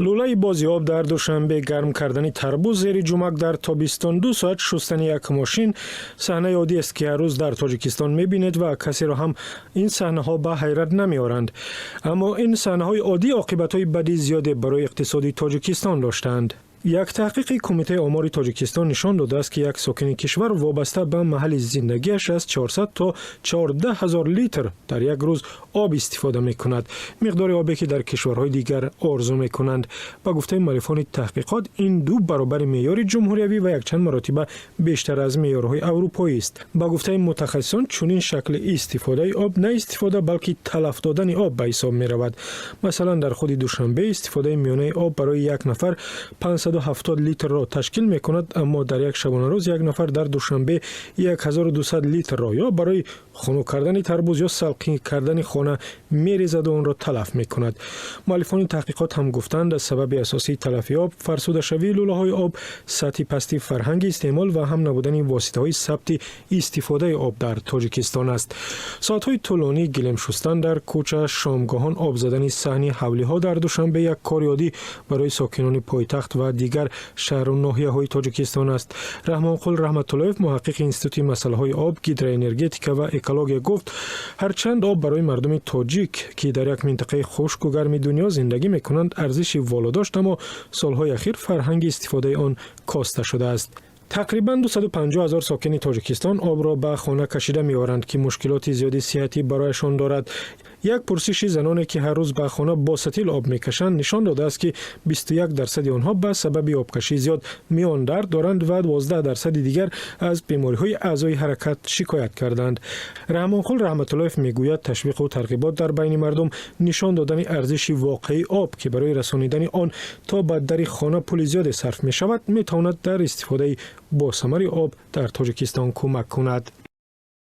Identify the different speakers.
Speaker 1: لوله بازیاب در دوشنبه گرم کردن تربوز زیر جمک در تابستان 2 ساعت شستن یک ماشین صحنه عادی است که هر روز در تاجیکستان می‌بینید و کسی را هم این صحنه‌ها به حیرت نمی‌آورند. اما این صحنه‌های عادی عاقبت‌های بدی زیاد برای اقتصادی تاجیکستان داشتند. یک تحقیق کمیته آمار تاجیکستان نشان داده است که یک ساکن کشور وابسته به محل زندگیش از 400 تا 14,000 لیتر در یک روز آب استفاده می‌کند. مقدار آبی که در کشورهای دیگر آرزو می‌کنند. با گفته مؤلفان تحقیقات این 2 برابر معیار جمهوری و یک چند مرتبه بیشتر از معیارهای اروپایی است. با گفته متخصصان چنین شکل استفاده آب نه استفاده بلکه تلف دادن آب به حساب می‌رود. مثلا در خود دوشنبه استفاده میانه آب برای یک نفر 570 لیتر را تشکیل می کند، اما در یک شبانه روز یک نفر در دوشنبه 1200 لیتر را یا برای خنک کردن تربوز یا سلقی کردن خانه میریزد و آن را تلف می کند. مؤلفان تحقیقات هم گفتند سبب اساسی تلفی آب فرسوده شوی لوله های آب، سطح پستی فرهنگ استعمال و هم نبودن واسطه های ثبت استفاده آب در تاجیکستان است. ساعت های طولانی گلیم شستن در کوچه، شامگاهان آب زدن صحنی حولی ها در دوشنبه یک کار عادی برای ساکنان پایتخت و دیگر شهر و ناحیه‌های تاجیکستان است. رحمانقل رحمت‌اللهیف محقق انستیتوت مسائل آب، گیدروانرژتیکا و اکولوژی گفت هرچند آب برای مردم تاجیک که در یک منطقه خشک و گرم دنیا زندگی می‌کنند ارزشی والا داشت، اما سال‌های اخیر فرهنگ استفاده آن کاسته شده است. تقریباً 250,000 ساکن تاجیکستان آب را به خانه کشیده می‌آورند که مشکلات زیادی صحتی برایشان دارد. یک پرسش زنانی که هر روز به خانه با ستیل آب می‌کشند نشان داده است که 21% آنها به سبب آبکشی زیاد میان درد دارند و 12% دیگر از بیماری‌های اعضای حرکت شکایت کردند. رحمانقل رحمت‌اللهیف میگوید تشویق و ترغیبات در بین مردم نشان دادن ارزش واقعی آب که برای رسانیدن آن تا به در خانه پول زیاد صرف می‌شود می‌تواند در استفاده با ثمر آب در تاجیکستان کمک کند.